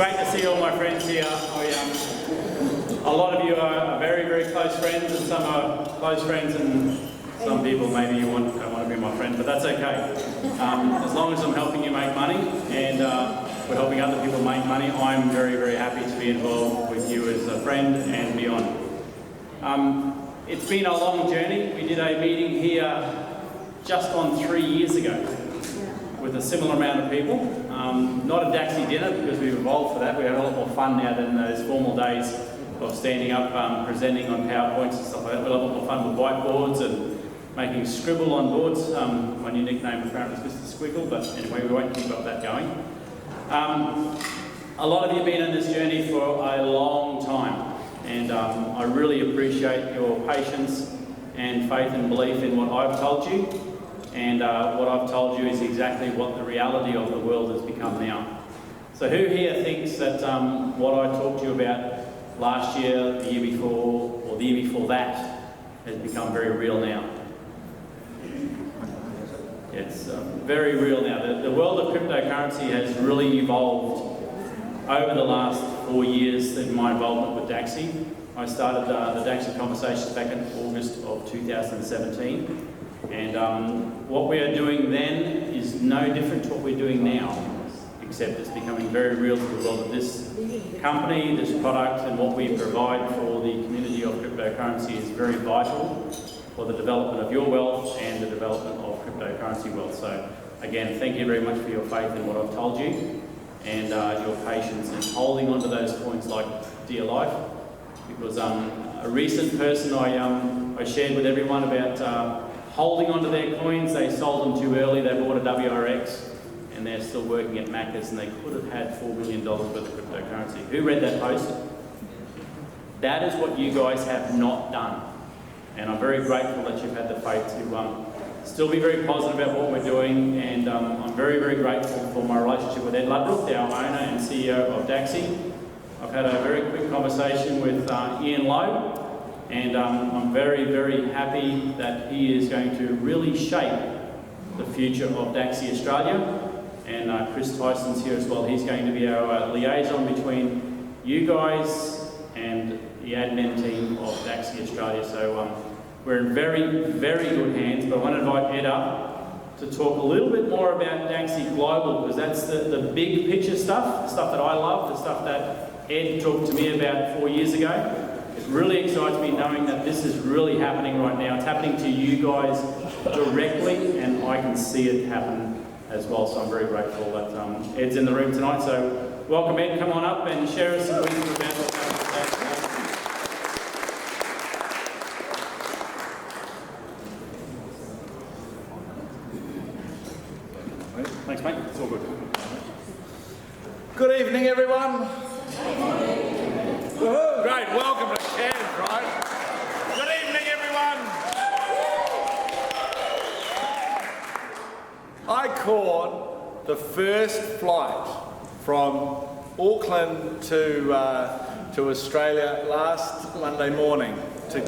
great to see all my friends here. A lot of you are very, very close friends, and some are close friends, and some people maybe you don't want to be my friend, but that's okay. As long as I'm helping you make money and we're helping other people make money, I'm very, very happy to be involved with you as a friend and beyond. It's been a long journey. We did a meeting here just on 3 years ago with a similar amount of people. Not a Dacxi dinner because we've evolved for that. We had a lot more fun now than those formal days of standing up, presenting on PowerPoints and stuff like that. We had a lot more fun with whiteboards and making scribble on boards. My new nickname apparently is Mr. Squiggle, but anyway, we won't keep up that going. A lot of you have been on this journey for a long time, and I really appreciate your patience and faith and belief in what I've told you. And what I've told you is exactly what the reality of the world has become now. So who here thinks that what I talked to you about last year, the year before, or the year before that has become very real now? It's very real now. The world of cryptocurrency has really evolved over the last 4 years in my involvement with Dacxi. I started the Dacxi Conversations back in August of 2017. And what we are doing then is no different to what we're doing now, except it's becoming very real to the world of this company, this product, and what we provide for the community of cryptocurrency is very vital for the development of your wealth and the development of cryptocurrency wealth. So again, thank you very much for your faith in what I've told you and your patience in holding on to those coins like dear life. Because a recent person I shared with everyone about holding onto their coins, they sold them too early, they bought a WRX, and they're still working at Macca's, and they could have had $4 million worth of cryptocurrency. Who read that post? That is what you guys have not done. And I'm very grateful that you've had the faith to still be very positive about what we're doing, and I'm very, very grateful for my relationship with Ed Ludbrook, our owner and CEO of Dacxi. I've had a very quick conversation with Ian Lowe, and I'm very, very happy that he is going to really shape the future of Dacxi Australia. And Chris Tyson's here as well. He's going to be our liaison between you guys and the admin team of Dacxi Australia. So we're in very, very good hands. But I want to invite Ed up to talk a little bit more about Dacxi Global, because that's the big picture stuff, the stuff that I love, the stuff that Ed talked to me about 4 years ago. It really excites me knowing that this is really happening right now. It's happening to you guys directly, and I can see it happen as well. So I'm very grateful that Ed's in the room tonight. So welcome, Ed. Come on up and share us some wisdom about what's happening. Thanks, mate. It's all good. Good evening, everyone. Great, welcome to Cairns, right? Good evening, everyone. I caught the first flight from Auckland to Australia last Monday morning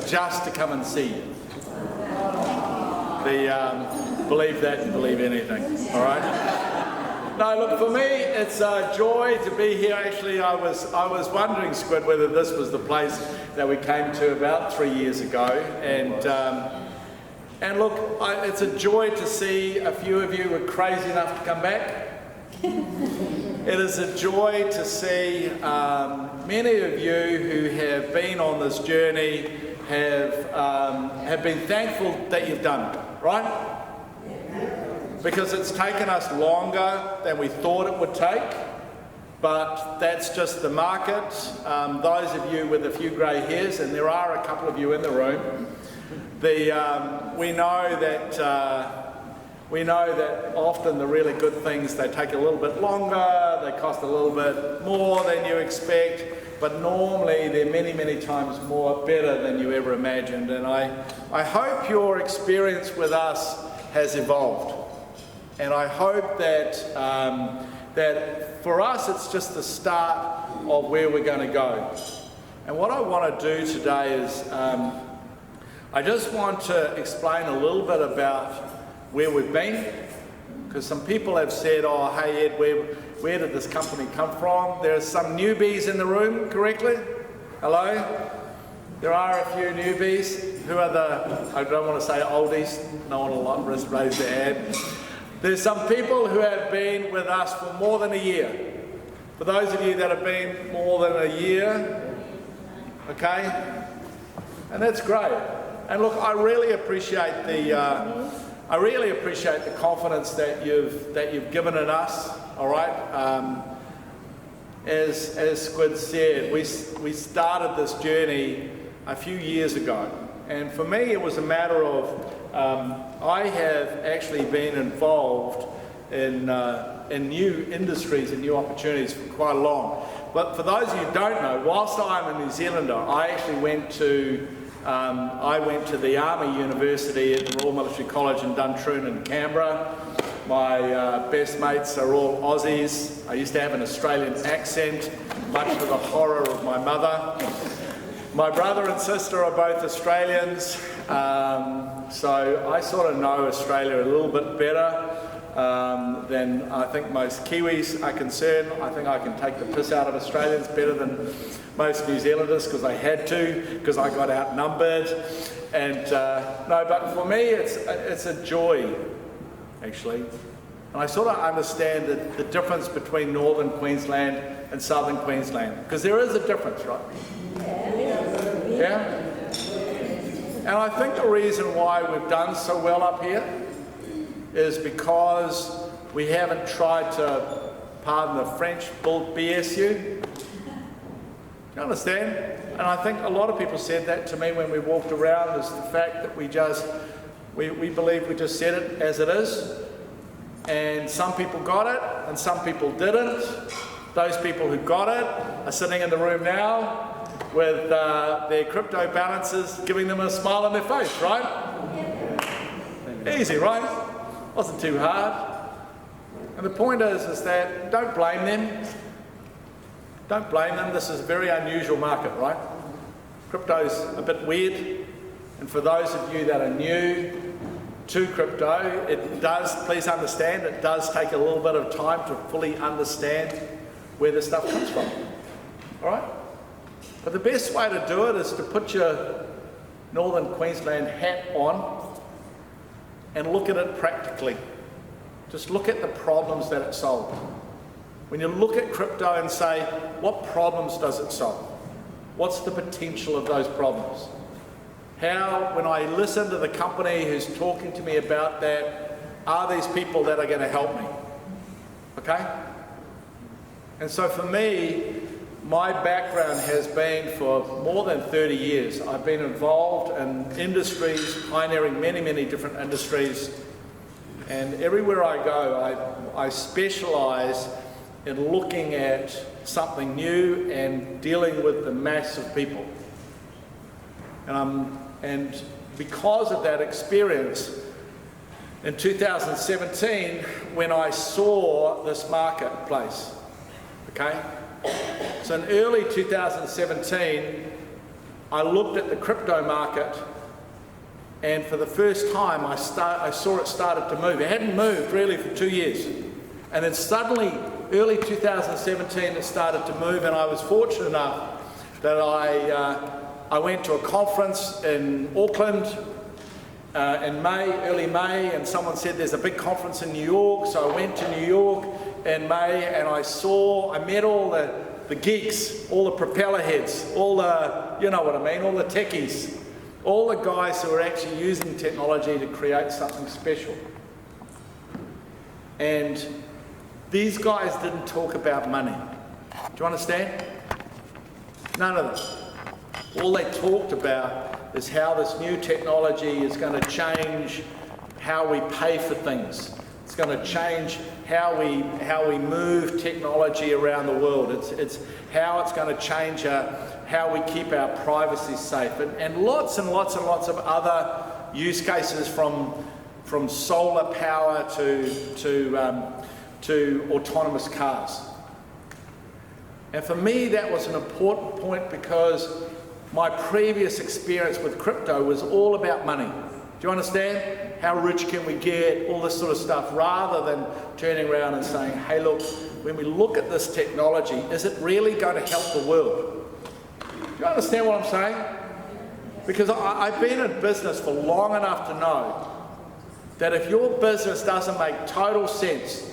just to come and see you. Believe that and believe anything, all right? No, look, for me, it's a joy to be here. Actually, I was wondering, Squid, whether this was the place that we came to about 3 years ago. And look, it's a joy to see a few of you were crazy enough to come back. It is a joy to see many of you who have been on this journey have been thankful that you've done it, right? Because it's taken us longer than we thought it would take, but that's just the market. Those of you with a few grey hairs, and there are a couple of you in the room, we know that often the really good things, they take a little bit longer, they cost a little bit more than you expect, but normally they're many, many times more better than you ever imagined. And I hope your experience with us has evolved. And I hope that for us it's just the start of where we're going to go. And what I want to do today is I just want to explain a little bit about where we've been, because some people have said, oh, hey Ed, where did this company come from? There are some newbies in the room, correctly? Hello? There are a few newbies. Who are the, I don't want to say oldies, no one will raise their hand. There's some people who have been with us for more than a year. For those of you that have been more than a year, okay? And that's great. And look, I really appreciate the confidence that you've given in us. All right. As Squid said, we started this journey a few years ago, and for me, it was a matter of I have actually been involved in new industries and new opportunities for quite long. But for those of you who don't know, whilst I'm a New Zealander, I actually went to the Army University at the Royal Military College in Duntroon in Canberra. My best mates are all Aussies. I used to have an Australian accent, much to the horror of my mother. My brother and sister are both Australians, so I sort of know Australia a little bit better than I think most Kiwis are concerned. I think I can take the piss out of Australians better than most New Zealanders because I had to, because I got outnumbered. And no, but for me it's a joy, actually. And I sort of understand the difference between Northern Queensland and Southern Queensland, because there is a difference, right? Yeah? And I think the reason why we've done so well up here is because we haven't tried to, pardon the French, bull BS you. You understand? And I think a lot of people said that to me when we walked around, is the fact that we believe we just said it as it is. And some people got it and some people didn't. Those people who got it are sitting in the room now with their crypto balances giving them a smile on their face, right? Easy, right? Wasn't too hard. And the point is that don't blame them. Don't blame them. This is a very unusual market, right? Crypto's a bit weird. And for those of you that are new to crypto, it does, please understand, it does take a little bit of time to fully understand where this stuff comes from. All right? But the best way to do it is to put your Northern Queensland hat on and look at it practically. Just look at the problems that it solves. When you look at crypto and say, what problems does it solve? What's the potential of those problems? How, when I listen to the company who's talking to me about that, are these people that are going to help me? Okay? And so for me, my background has been for more than 30 years. I've been involved in industries, pioneering many, many different industries. And everywhere I go, I specialise in looking at something new and dealing with the mass of people. And because of that experience, in 2017, when I saw this marketplace, okay? So in early 2017, I looked at the crypto market, and for the first time, I saw it started to move. It hadn't moved really for 2 years. And then suddenly, early 2017, it started to move, and I was fortunate enough that I went to a conference in Auckland in early May, and someone said there's a big conference in New York, so I went to New York in May, and I met all the geeks, all the propeller heads, all the, you know what I mean, all the techies, all the guys who are actually using technology to create something special. And these guys didn't talk about money. Do you understand? None of them. All they talked about is how this new technology is going to change how we pay for things. It's going to change how we move technology around the world. It's how it's going to change how we keep our privacy safe, and lots and lots and lots of other use cases from solar power to autonomous cars. And for me, that was an important point because my previous experience with crypto was all about money. Do you understand? How rich can we get? All this sort of stuff, rather than turning around and saying, hey look, when we look at this technology, is it really going to help the world? Do you understand what I'm saying? Because I've been in business for long enough to know that if your business doesn't make total sense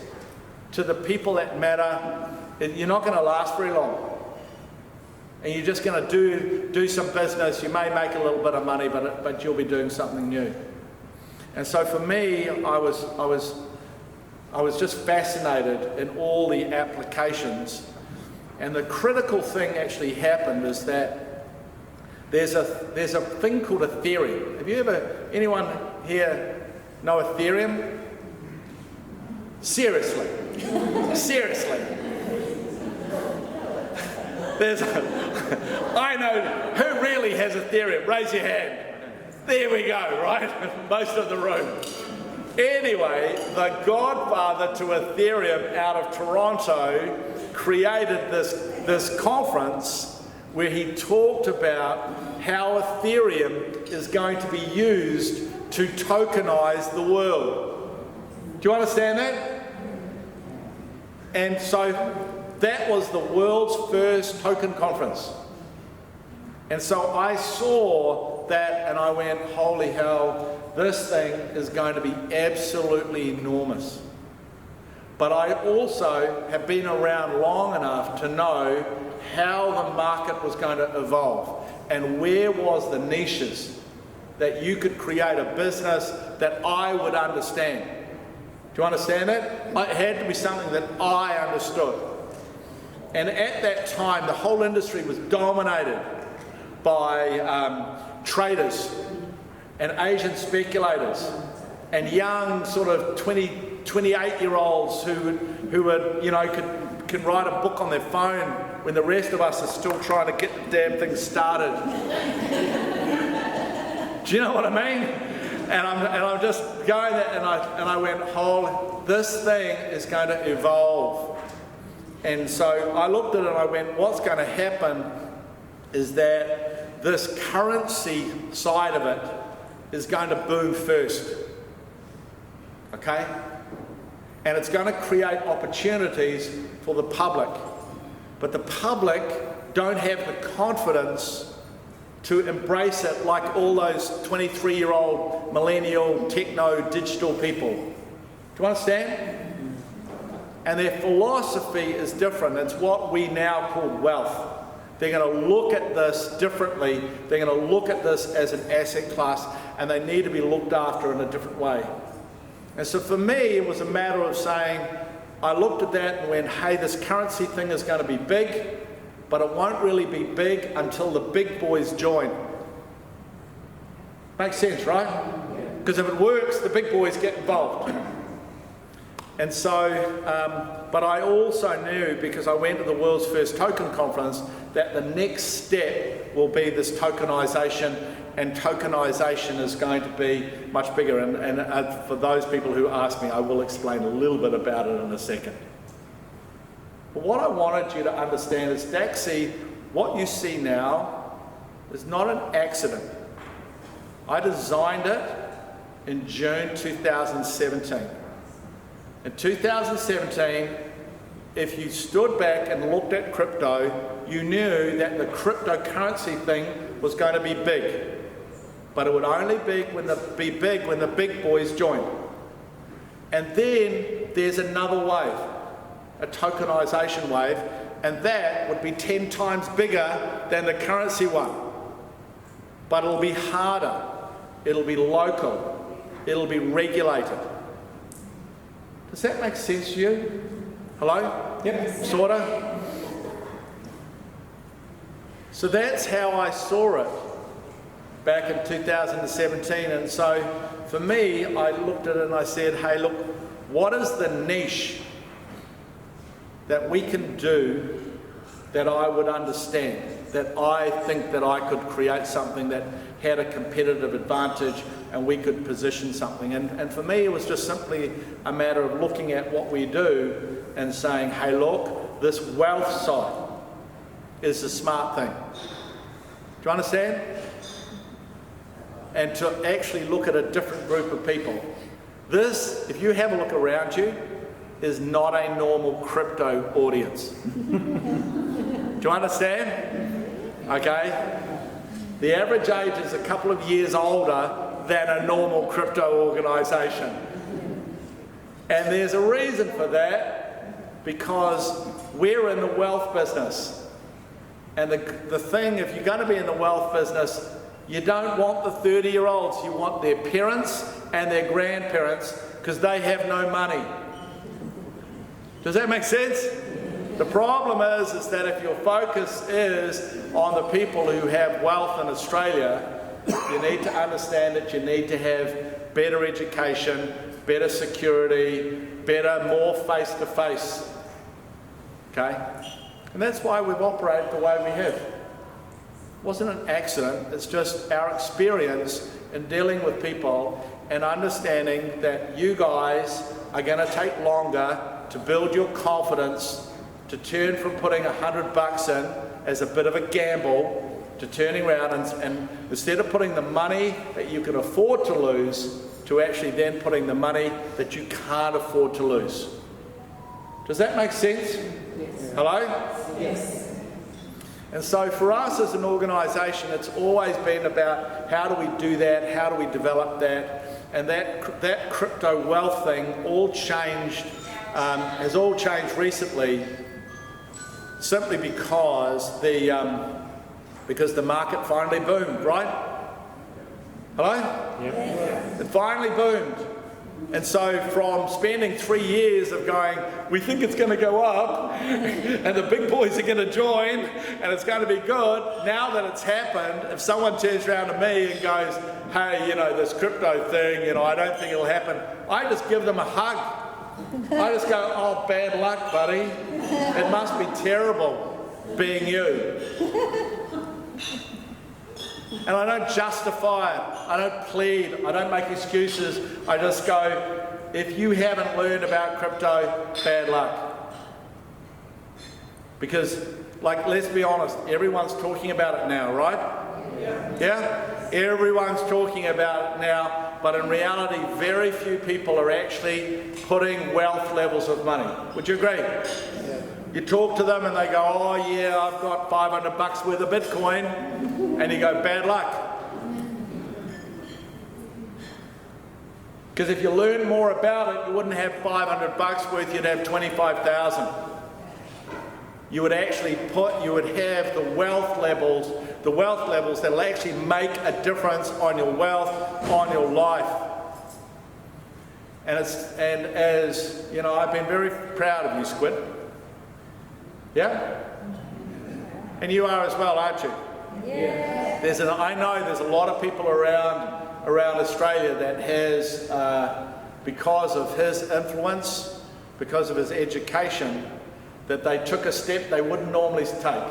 to the people that matter, you're not going to last very long. And you're just going to do some business. You may make a little bit of money, but you'll be doing something new. And so for me, I was just fascinated in all the applications. And the critical thing actually happened is that there's a thing called Ethereum. Have you anyone here know Ethereum? Seriously. Seriously. I know, who really has Ethereum? Raise your hand. There we go, right? Most of the room. Anyway, the godfather to Ethereum out of Toronto created this conference where he talked about how Ethereum is going to be used to tokenize the world. Do you understand that? And so that was the world's first token conference. And so I saw that and I went, holy hell, this thing is going to be absolutely enormous. But I also have been around long enough to know how the market was going to evolve and where was the niches that you could create a business that I would understand. Do you understand that? It had to be something that I understood. And at that time, the whole industry was dominated by traders and Asian speculators and young sort of 28-year-olds who would, you know, can write a book on their phone when the rest of us are still trying to get the damn thing started. Do you know what I mean? And I'm just going there, and I went, holy, this thing is going to evolve. And so I looked at it and I went, what's going to happen is that this currency side of it is going to boom first. Okay? And it's going to create opportunities for the public. But the public don't have the confidence to embrace it like all those 23-year-old millennial techno digital people. Do you understand? And their philosophy is different. It's what we now call wealth. They're going to look at this differently. They're going to look at this as an asset class, and they need to be looked after in a different way. And so for me, it was a matter of saying, I looked at that and went, hey, this currency thing is going to be big, but it won't really be big until the big boys join. Makes sense, right? Because if it works, the big boys get involved. And so, but I also knew, because I went to the world's first token conference, that the next step will be this tokenization, and tokenization is going to be much bigger. And for those people who ask me, I will explain a little bit about it in a second. But what I wanted you to understand is Dacxi, what you see now is not an accident. I designed it in June 2017. In 2017, if you stood back and looked at crypto, you knew that the cryptocurrency thing was going to be big. But it would only be big when the big boys joined. And then there's another wave, a tokenization wave, and that would be 10 times bigger than the currency one. But it'll be harder, it'll be local, it'll be regulated. Does that make sense to you? Hello? Yep. Sorta? So that's how I saw it back in 2017. And so for me, I looked at it and I said, hey, look, what is the niche that we can do that I would understand, that I think that I could create something that had a competitive advantage and we could position something. And for me, it was just simply a matter of looking at what we do and saying, hey, look, this wealth side is the smart thing. Do you understand? And to actually look at a different group of people. This, if you have a look around you, is not a normal crypto audience. Do you understand? Okay? The average age is a couple of years older than a normal crypto organisation. And there's a reason for that, because we're in the wealth business. And the thing, if you're going to be in the wealth business, you don't want the 30-year-olds, you want their parents and their grandparents, because they have no money. Does that make sense? The problem is that if your focus is on the people who have wealth in Australia, you need to understand that you need to have better education, better security, better, more face-to-face. Okay? And that's why we've operated the way we have. It wasn't an accident, it's just our experience in dealing with people and understanding that you guys are going to take longer to build your confidence, to turn from putting $100 in as a bit of a gamble to turning around and instead of putting the money that you can afford to lose, to actually then putting the money that you can't afford to lose. Does that make sense? Yes. Hello? Yes. And so for us as an organisation, it's always been about how do we do that, how do we develop that, and that crypto wealth thing all changed, has all changed recently, simply because the market finally boomed, right? Hello? Yep. It finally boomed. And so from spending 3 years of going, we think it's going to go up, and the big boys are going to join, and it's going to be good, now that it's happened, if someone turns around to me and goes, hey, you know, this crypto thing, you know, I don't think it'll happen, I just give them a hug. I just go, oh, bad luck, buddy. It must be terrible being you. And I don't justify it, I don't plead, I don't make excuses, I just go, if you haven't learned about crypto, bad luck. Because, like, let's be honest, everyone's talking about it now, right? Yeah? Everyone's talking about it now, but in reality, very few people are actually putting wealth levels of money. Would you agree? You talk to them and they go, oh yeah, I've got $500 worth of Bitcoin. And you go, bad luck. Because if you learn more about it, you wouldn't have $500 worth, you'd have 25,000. You would actually you would have the wealth levels that'll actually make a difference on your wealth, on your life. And as you know, I've been very proud of you, Squid. Yeah? And you are as well, aren't you? Yeah. I know there's a lot of people around Australia that has, because of his influence, because of his education, that they took a step they wouldn't normally take.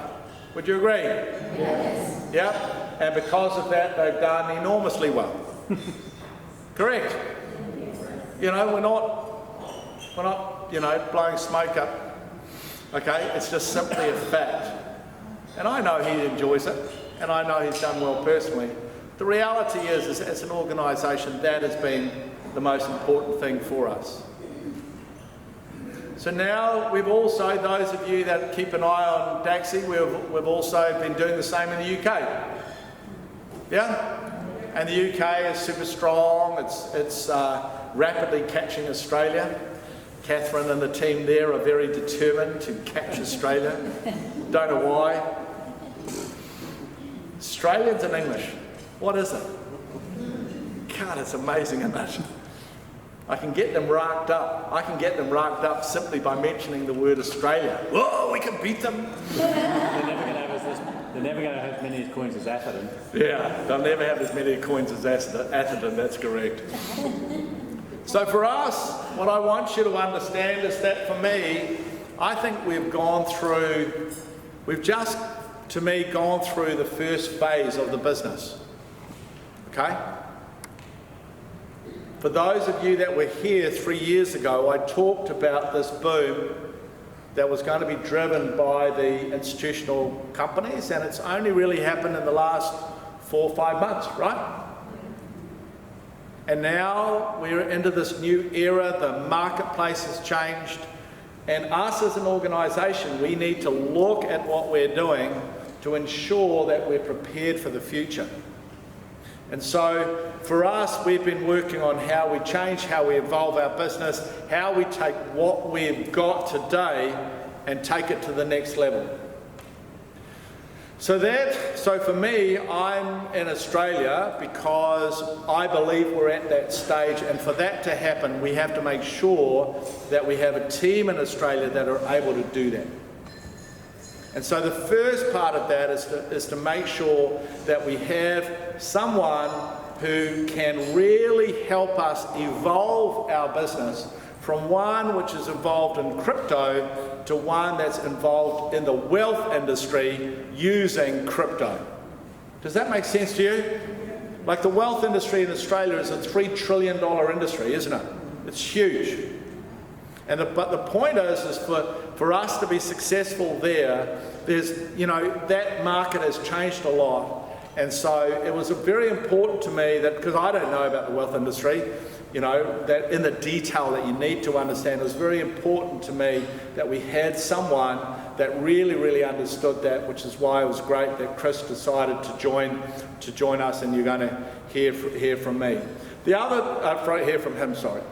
Would you agree? Yes. Yeah? And because of that, they've done enormously well. Correct? You know, we're not, you know, blowing smoke up. Okay, it's just simply a fact. And I know he enjoys it, and I know he's done well personally. The reality is as an organisation, that has been the most important thing for us. So now we've also, those of you that keep an eye on Dacxi, we've also been doing the same in the UK. Yeah? And the UK is super strong, it's rapidly catching Australia. Catherine and the team there are very determined to catch Australia. Don't know why. Australians and English. What is it? God, it's amazing, isn't it? I can get them racked up. I can get them racked up simply by mentioning the word Australia. Whoa, we can beat them. They're never going to have as many coins as Atherton. Yeah, they'll never have as many coins as Atherton, that's correct. So for us, what I want you to understand is that for me, I think we've just, to me, gone through the first phase of the business. Okay? For those of you that were here 3 years ago, I talked about this boom that was going to be driven by the institutional companies, and it's only really happened in the last 4 or 5 months, right? And now we're into this new era, the marketplace has changed, and us as an organisation, we need to look at what we're doing to ensure that we're prepared for the future. And so for us, we've been working on how we change, how we evolve our business, how we take what we've got today and take it to the next level. So for me, I'm in Australia because I believe we're at that stage, and for that to happen, we have to make sure that we have a team in Australia that are able to do that. And so the first part of that is to make sure that we have someone who can really help us evolve our business from one which is involved in crypto to one that's involved in the wealth industry using crypto. Does that make sense to you? Like the wealth industry in Australia is a $3 trillion industry, isn't it? It's huge. But the point is for us to be successful there, that market has changed a lot. And so it was very important to me that, because I don't know about the wealth industry, that in the detail that you need to understand, it was very important to me that we had someone that really, really understood that, which is why it was great that Chris decided to join us, and you're going to hear from me. Hear from him, sorry.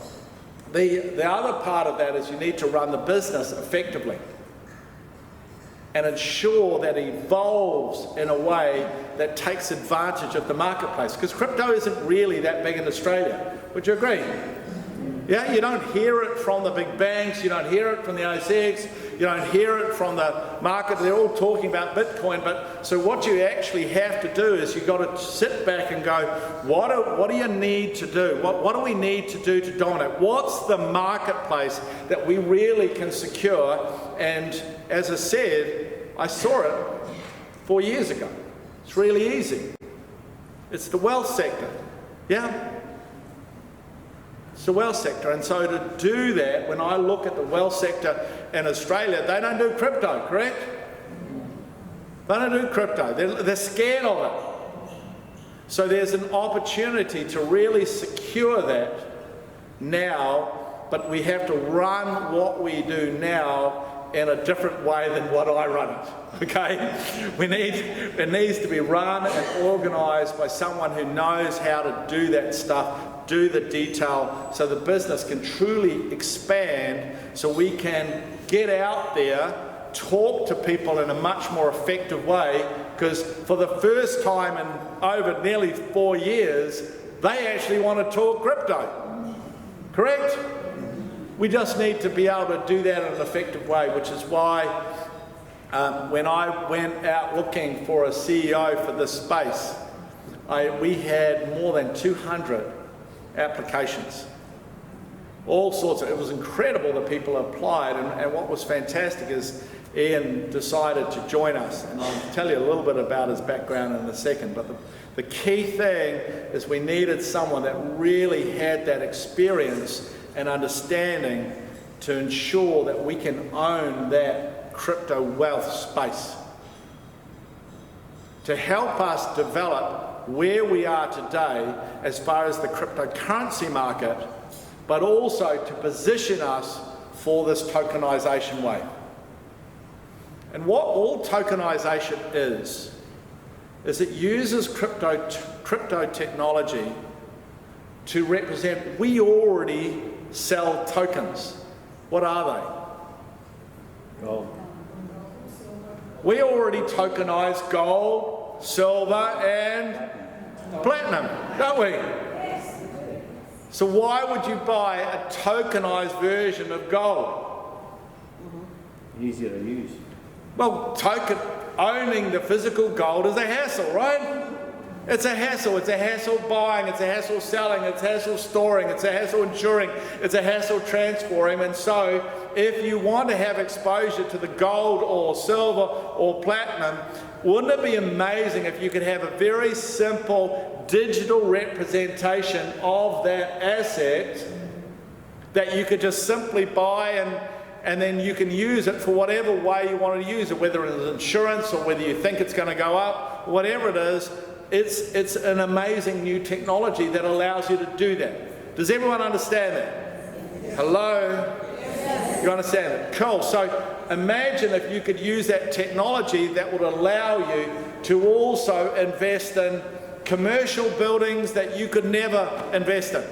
The other part of that is you need to run the business effectively and ensure that it evolves in a way that takes advantage of the marketplace. Because crypto isn't really that big in Australia. Would you agree? Yeah, you don't hear it from the big banks, you don't hear it from the ASX, you don't hear it from the market. They're all talking about Bitcoin, but so what you actually have to do is you've got to sit back and go, what do you need to do? What do we need to do to dominate? What's the marketplace that we really can secure? And as I said, I saw it 4 years ago. It's really easy. It's the wealth sector. Yeah? It's the wealth sector. And so to do that, when I look at the wealth sector in Australia, they don't do crypto, correct? They don't do crypto. They're scared of it. So there's an opportunity to really secure that now, but we have to run what we do now in a different way than what I run it, okay? It needs to be run and organised by someone who knows how to do that stuff, do the detail, so the business can truly expand, so we can get out there, talk to people in a much more effective way, because for the first time in over nearly 4 years, they actually want to talk crypto, correct? We just need to be able to do that in an effective way, which is why when I went out looking for a CEO for this space, we had more than 200 applications. All sorts of, it was incredible that people applied, and what was fantastic is Ian decided to join us, and I'll tell you a little bit about his background in a second, but the key thing is we needed someone that really had that experience and understanding to ensure that we can own that crypto wealth space, to help us develop where we are today as far as the cryptocurrency market, but also to position us for this tokenization wave. And what all tokenization is it uses crypto technology to represent, we already sell tokens. What are they? Gold. We already tokenize gold, silver and platinum, don't we? So why would you buy a tokenized version of gold? Easier to use. Well, owning the physical gold is a hassle, right? It's a hassle. It's a hassle buying, it's a hassle selling, it's a hassle storing, it's a hassle insuring, it's a hassle transferring. And so if you want to have exposure to the gold or silver or platinum, wouldn't it be amazing if you could have a very simple digital representation of that asset that you could just simply buy and then you can use it for whatever way you want to use it, whether it's insurance or whether you think it's going to go up, whatever it is. it's an amazing new technology that allows you to do that. Does everyone understand that? Hello? You understand it? Cool. So imagine if you could use that technology that would allow you to also invest in commercial buildings that you could never invest in.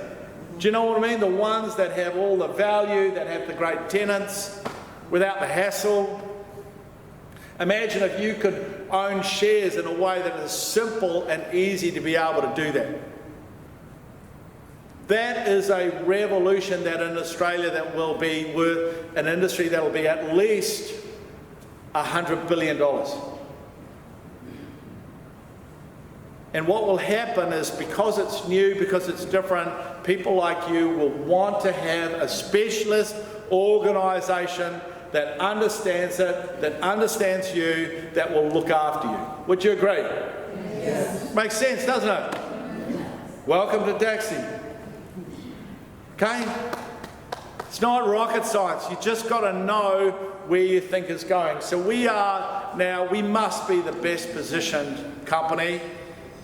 Do you know what I mean? The ones that have all the value, that have the great tenants, without the hassle. Imagine if you could own shares in a way that is simple and easy to be able to do that. That is a revolution that in Australia that will be worth an industry that will be at least $100 billion. And what will happen is, because it's new, because it's different, people like you will want to have a specialist organisation that understands it, that understands you, that will look after you. Would you agree? Yes. Makes sense, doesn't it? Welcome to Dacxi. Okay? It's not rocket science. You just got to know where you think it's going. So we must be the best positioned company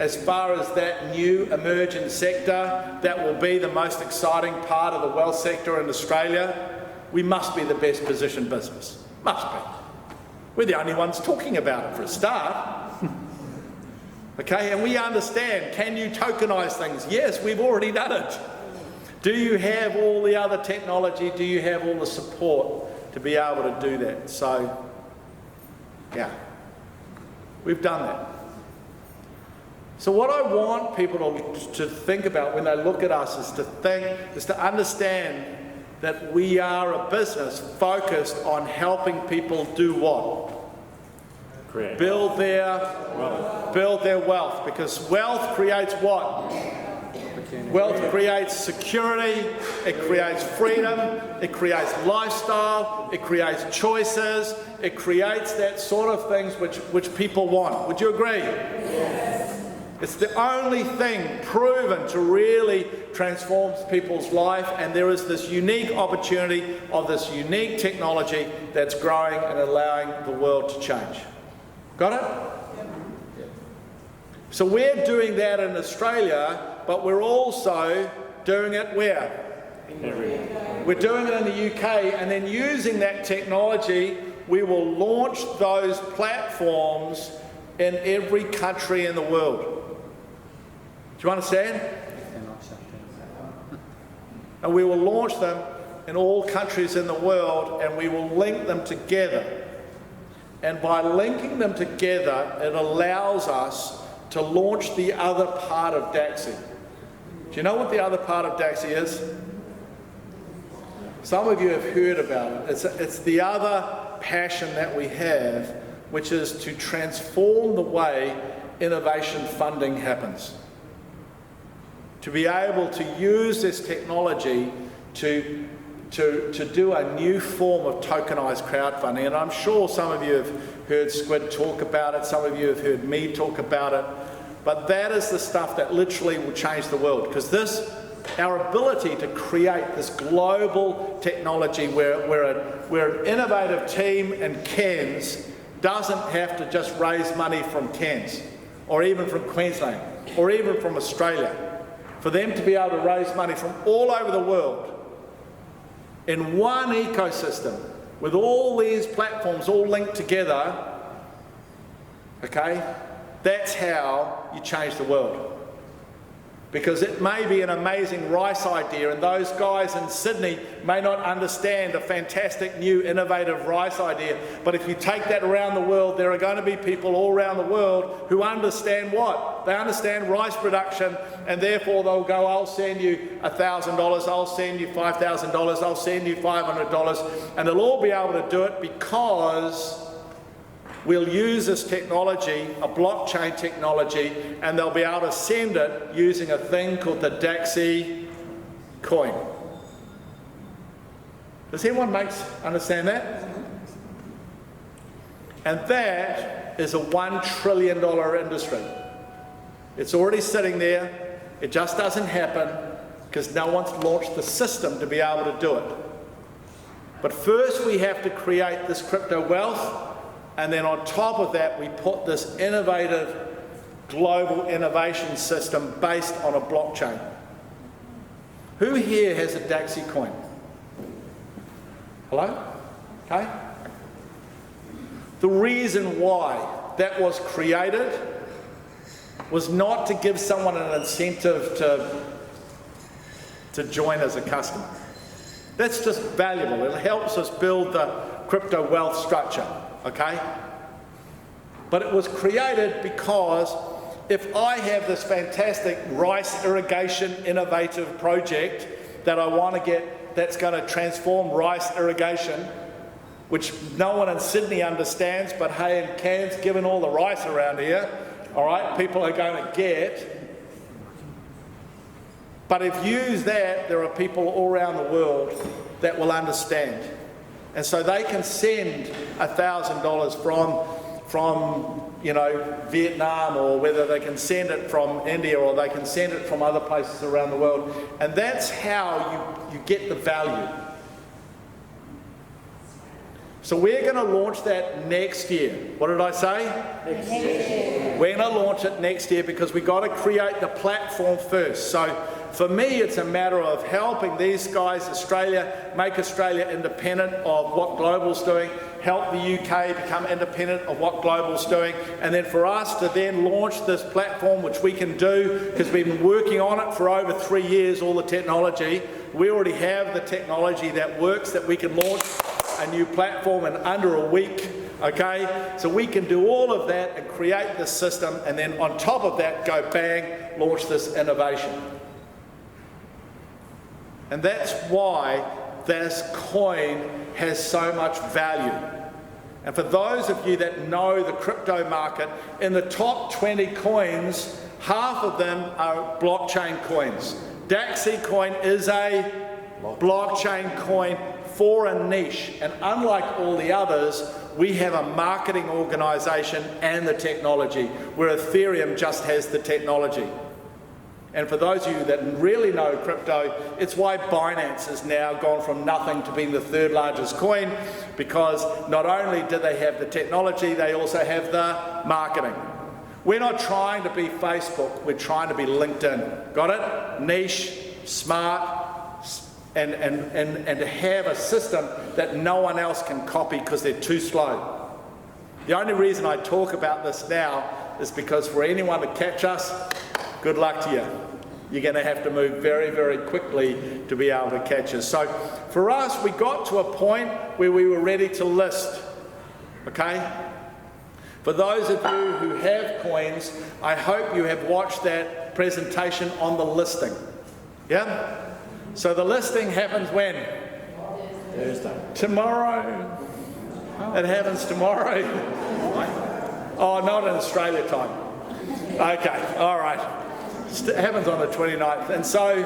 as far as that new emerging sector that will be the most exciting part of the wealth sector in Australia. We must be the best positioned business. Must be. We're the only ones talking about it for a start. Okay, and we understand, can you tokenise things? Yes, we've already done it. Do you have all the other technology? Do you have all the support to be able to do that? So, yeah, we've done that. So what I want people to think about when they look at us is to understand that we are a business focused on helping people do what? Create. Build their wealth, because wealth creates what? Wealth creates security, it creates freedom, it creates lifestyle, it creates choices, it creates that sort of things which people want. Would you agree? Yes. It's the only thing proven to really transform people's life, and there is this unique opportunity of this unique technology that's growing and allowing the world to change. Got it? So we're doing that in Australia, but we're also doing it where? Everywhere. We're doing it in the UK, and then using that technology, we will launch those platforms in every country in the world. Do you understand? And we will launch them in all countries in the world, and we will link them together. And by linking them together, it allows us to launch the other part of Dacxi. Do you know what the other part of Dacxi is? Some of you have heard about it. It's the other passion that we have, which is to transform the way innovation funding happens. To be able to use this technology to do a new form of tokenised crowdfunding. And I'm sure some of you have heard Squid talk about it, some of you have heard me talk about it, but that is the stuff that literally will change the world, because our ability to create this global technology where we're an innovative team in Cairns doesn't have to just raise money from Cairns, or even from Queensland, or even from Australia. For them to be able to raise money from all over the world in one ecosystem with all these platforms all linked together, okay, that's how you change the world. Because it may be an amazing rice idea, and those guys in Sydney may not understand a fantastic new innovative rice idea, but if you take that around the world, there are going to be people all around the world who understand what? They understand rice production, and therefore they'll go, I'll send you $1,000, I'll send you $5,000, I'll send you $500, and they'll all be able to do it because we'll use this technology, a blockchain technology, and they'll be able to send it using a thing called the Dacxi coin. Does anyone understand that? And that is a $1 trillion industry. It's already sitting there. It just doesn't happen because no one's launched the system to be able to do it. But first we have to create this crypto wealth, and then on top of that we put this innovative global innovation system based on a blockchain. Who here has a Dacxi coin? Hello? Okay. The reason why that was created was not to give someone an incentive to join as a customer. That's just valuable. It helps us build the crypto wealth structure, okay? But it was created because if I have this fantastic rice irrigation innovative project that I want to get, that's going to transform rice irrigation, which no one in Sydney understands, but hey, in Cairns, given all the rice around here, all right, people are going to get. But if you use that, there are people all around the world that will understand. And so they can send $1,000 from Vietnam, or whether they can send it from India, or they can send it from other places around the world. And that's how you get the value. So we're going to launch that next year. What did I say? Next year. We're going to launch it next year because we've got to create the platform first. So for me, it's a matter of helping these guys, make Australia independent of what Global's doing, help the UK become independent of what Global's doing, and then for us to then launch this platform, which we can do because we've been working on it for over 3 years, all the technology. We already have the technology that works, that we can launch a new platform in under a week, okay? So we can do all of that and create this system, and then on top of that, go bang, launch this innovation. And that's why this coin has so much value. And for those of you that know the crypto market, in the top 20 coins, half of them are blockchain coins. Dacxi coin is a blockchain coin for a niche, and unlike all the others, we have a marketing organisation and the technology, where Ethereum just has the technology. And for those of you that really know crypto, it's why Binance has now gone from nothing to being the third largest coin, because not only do they have the technology, they also have the marketing. We're not trying to be Facebook, we're trying to be LinkedIn. Got it? Niche, smart, and to have a system that no one else can copy because they're too slow. The only reason I talk about this now is because for anyone to catch us, good luck to you. You're going to have to move very, very quickly to be able to catch us. So for us, we got to a point where we were ready to list, okay? For those of you who have coins, I hope you have watched that presentation on the listing. Yeah? So the listing happens when? Thursday. Tomorrow. It happens tomorrow. Oh, not in Australia time. Okay, all right. It happens on the 29th. And so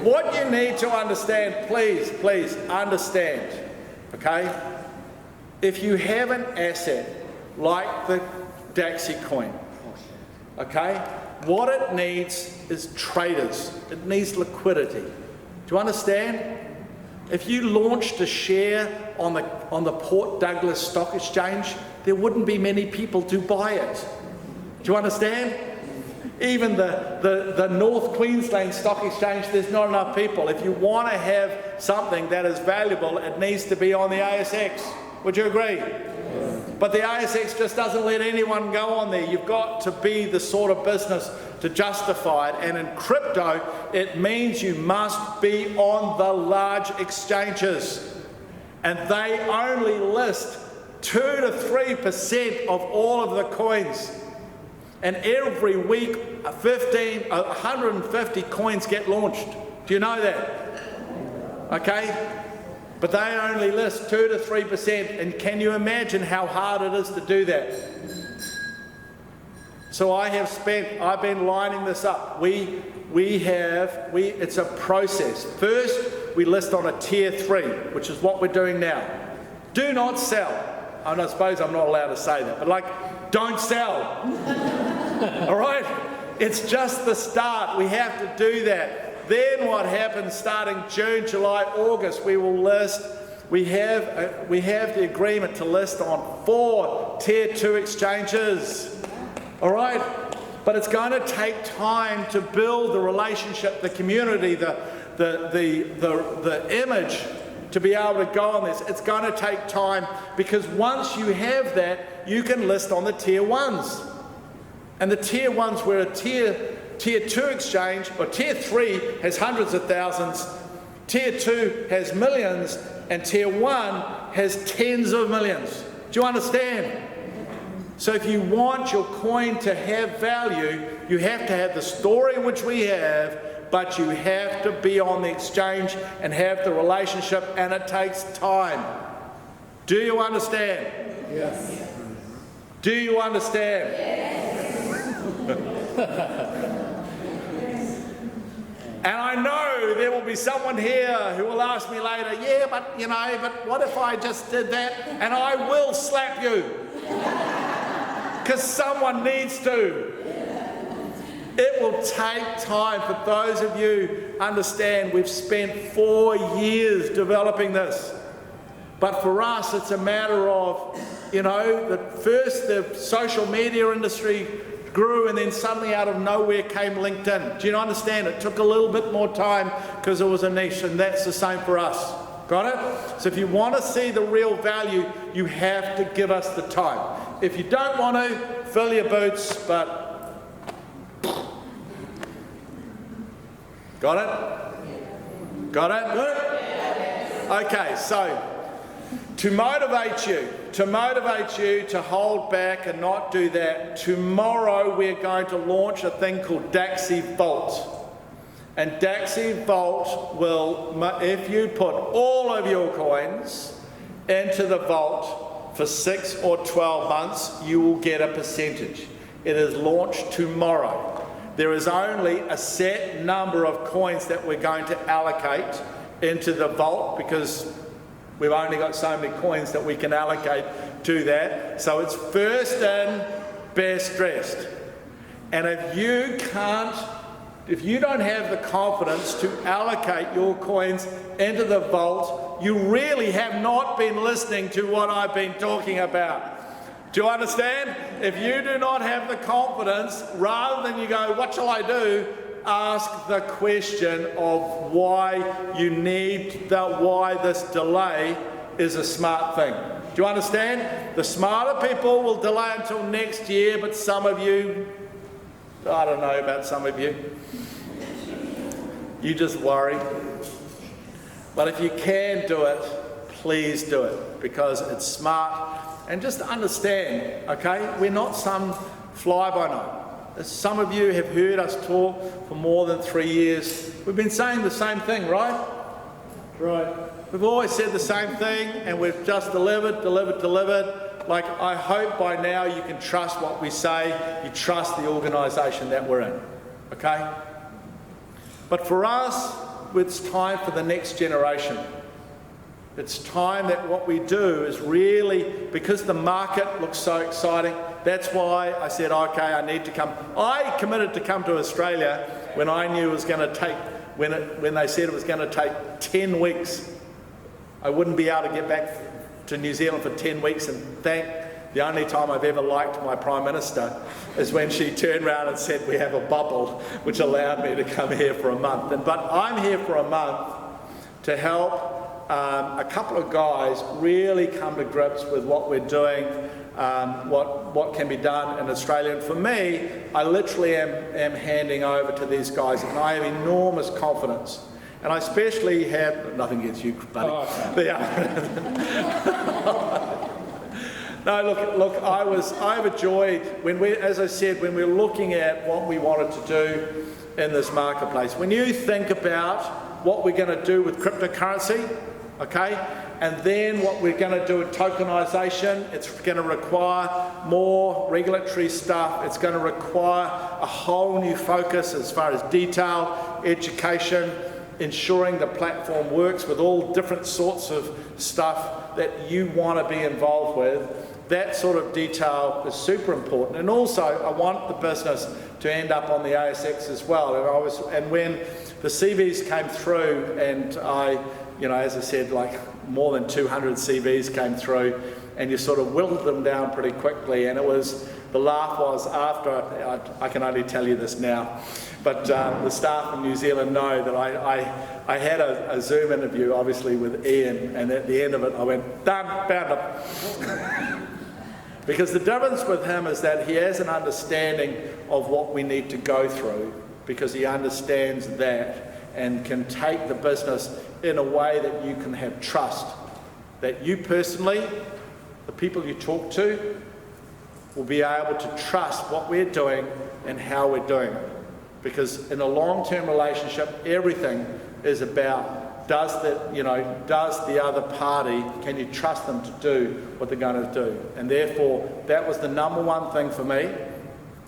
what you need to understand, please understand, okay? If you have an asset like the Dacxi coin, okay, what it needs is traders. It needs liquidity. Do you understand? If you launched a share on the Port Douglas Stock Exchange, there wouldn't be many people to buy it. Do you understand? Even the North Queensland Stock Exchange, there's not enough people. If you want to have something that is valuable, it needs to be on the ASX. Would you agree? Yeah. But the ASX just doesn't let anyone go on there. You've got to be the sort of business to justify it. And in crypto, it means you must be on the large exchanges. And they only list 2 to 3% of all of the coins. And every week, 150 coins get launched. Do you know that? Okay? But they only list 2 to 3%. And can you imagine how hard it is to do that? So I've been lining this up. It's a process. First, we list on a tier 3, which is what we're doing now. Do not sell. And I suppose I'm not allowed to say that, but don't sell. All right? It's just the start. We have to do that. Then what happens starting June, July, August, we will list. We have the agreement to list on 4 tier 2 exchanges. All right? but it's going to take time to build the relationship, the community, the image to be able to go on this. It's going to take time, because once you have that, you can list on the tier 1s. And the tier 1s, where a tier 2 exchange, or tier 3 has hundreds of thousands, tier 2 has millions, and tier 1 has tens of millions. Do you understand? So if you want your coin to have value, you have to have the story which we have, but you have to be on the exchange and have the relationship, and it takes time. Do you understand? Yes. Do you understand? And I know there will be someone here who will ask me later, yeah, but what if I just did that? And I will slap you. Because someone needs to. It will take time. For those of you understand, we've spent 4 years developing this. But for us, it's a matter of, the social media industry grew, and then suddenly out of nowhere came LinkedIn. Do you understand? It took a little bit more time because it was a niche, and that's the same for us. Got it? So if you want to see the real value, you have to give us the time. If you don't want to, fill your boots, but... Got it? Got it? Good? Okay, so to motivate you to hold back and not do that, tomorrow we're going to launch a thing called Dacxi Vault. And Dacxi Vault will, if you put all of your coins into the vault for 6 or 12 months, you will get a percentage. It is launched tomorrow. There is only a set number of coins that we're going to allocate into the vault, because we've only got so many coins that we can allocate to that. So it's first in, best dressed. And if you don't have the confidence to allocate your coins into the vault, you really have not been listening to what I've been talking about. Do you understand? If you do not have the confidence, rather than you go, what shall I do? Ask the question of why you need why this delay is a smart thing. Do you understand? The smarter people will delay until next year, but some of you, I don't know about some of you, you just worry. But if you can do it, please do it, because it's smart. And just understand, okay, we're not some fly-by-night. Some of you have heard us talk for more than 3 years. We've been saying the same thing, right? Right. We've always said the same thing, and we've just delivered. Like, I hope by now you can trust what we say. You trust the organisation that we're in, okay? But for us, it's time for the next generation. It's time that what we do is really, because the market looks so exciting, that's why I said, okay, I need to come. I committed to come to Australia when I knew it was going to take, when they said it was going to take 10 weeks. I wouldn't be able to get back to New Zealand for 10 weeks, and the only time I've ever liked my Prime Minister is when she turned around and said, we have a bubble, which allowed me to come here for a month. But I'm here for a month to help a couple of guys really come to grips with what we're doing, what can be done in Australia. And for me, I literally am handing over to these guys, and I have enormous confidence. And I especially have, nothing against you, buddy. Oh, okay. No, look, I've enjoyed, as I said, when we're looking at what we wanted to do in this marketplace. When you think about what we're going to do with cryptocurrency, okay, and then what we're going to do with tokenisation, it's going to require more regulatory stuff. It's going to require a whole new focus as far as detail, education, ensuring the platform works with all different sorts of stuff that you want to be involved with. That sort of detail is super important. And also, I want the business to end up on the ASX as well. And when the CVs came through, and as I said, like more than 200 CVs came through, and you sort of whittled them down pretty quickly, and it was the laugh was after, I can only tell you this now, but the staff in New Zealand know that I had a Zoom interview, obviously, with Ian, and at the end of it I went, done, found him. Because the difference with him is that he has an understanding of what we need to go through, because he understands that and can take the business in a way that you can have trust. That you personally, the people you talk to, will be able to trust what we're doing and how we're doing it. Because in a long-term relationship, everything is about, does the other party, can you trust them to do what they're going to do? And therefore, that was the number one thing for me.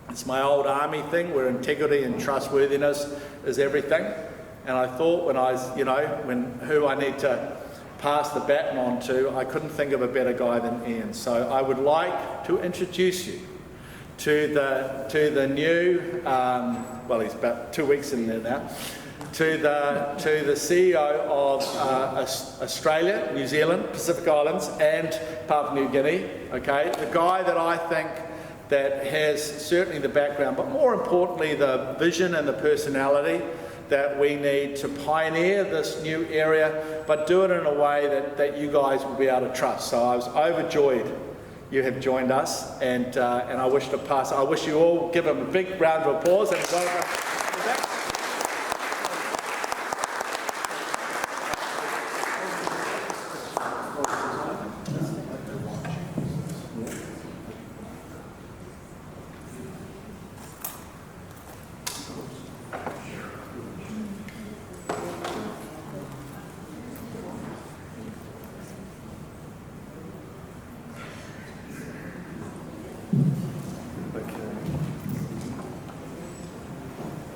It's my old army thing, where integrity and trustworthiness is everything. And I thought when I was, who I need to pass the baton on to, I couldn't think of a better guy than Ian. So I would like to introduce you to the new, well, he's about 2 weeks in there now, to the CEO of Australia, New Zealand, Pacific Islands, and Papua New Guinea. Okay, the guy that I think that has certainly the background, but more importantly the vision and the personality that we need to pioneer this new area, but do it in a way that you guys will be able to trust. So I was overjoyed you have joined us, and I wish you all give him a big round of applause and welcome to that.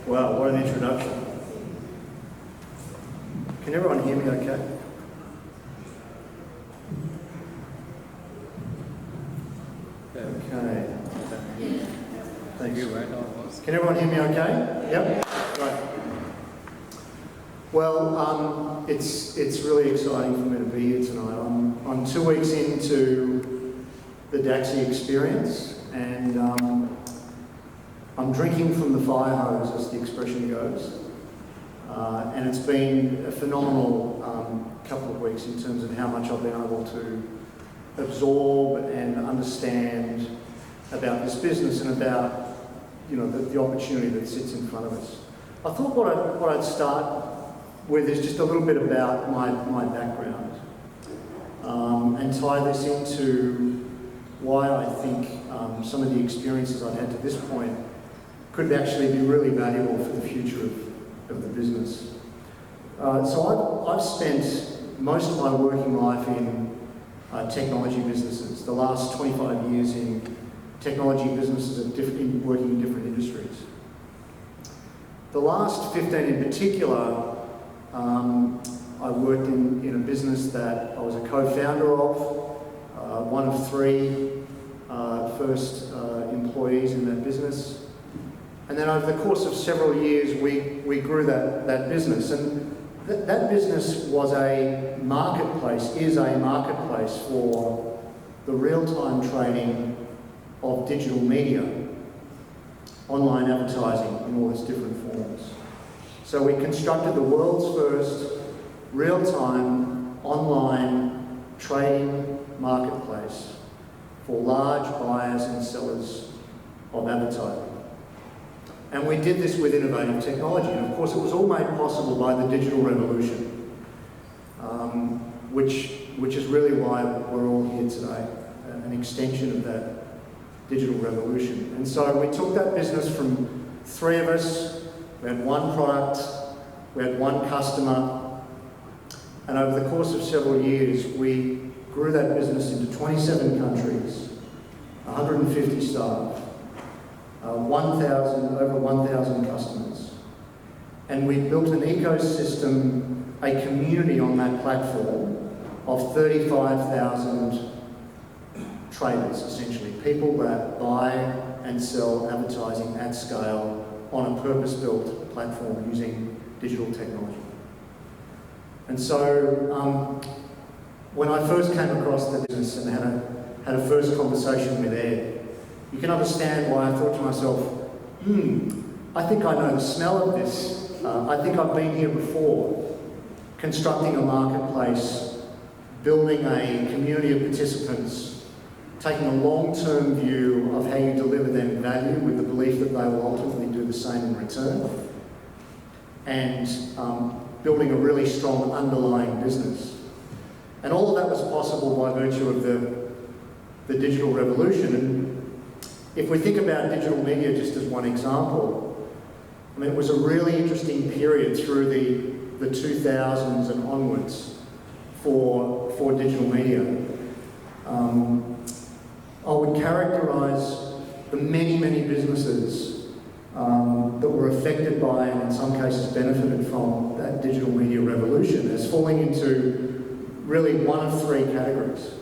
Wow, what an introduction. Can everyone hear me okay? Okay. Thank you. Can everyone hear me okay? Yep? Right. Well, it's really exciting for me to be here tonight. I'm 2 weeks into the Dacxi experience, and I'm drinking from the fire hose, as the expression goes. And it's been a phenomenal couple of weeks in terms of how much I've been able to absorb and understand about this business and about, the opportunity that sits in front of us. I thought what I'd start with is just a little bit about my background, and tie this into why I think some of the experiences I've had to this point could actually be really valuable for the future of the business. So I've spent most of my working life in technology businesses, the last 25 years in technology businesses working in different industries. The last 15 in particular, I worked in a business that I was a co-founder of, one of 3 first employees in that business. And then over the course of several years, we grew that business. And that business was a marketplace, is a marketplace for the real-time trading of digital media, online advertising in all its different forms. So we constructed the world's first real-time online trading marketplace for large buyers and sellers of advertising. And we did this with innovative technology. And of course, it was all made possible by the digital revolution, which is really why we're all here today, an extension of that digital revolution. And so we took that business from 3 of us, we had 1 product, we had 1 customer, and over the course of several years, we grew that business into 27 countries, 150 staff, over 1,000 customers. And we built an ecosystem, a community on that platform of 35,000 traders, essentially, people that buy and sell advertising at scale on a purpose-built platform using digital technology. And so when I first came across the business and had a first conversation with Ed, you can understand why I thought to myself, I think I know the smell of this. I think I've been here before, constructing a marketplace, building a community of participants, taking a long-term view of how you deliver them value with the belief that they will ultimately do the same in return, and building a really strong underlying business. And all of that was possible by virtue of the digital revolution. And if we think about digital media just as one example, I mean, it was a really interesting period through the 2000s and onwards for digital media. I would characterise the many businesses that were affected by and in some cases benefited from that digital media revolution as falling into really one of three categories.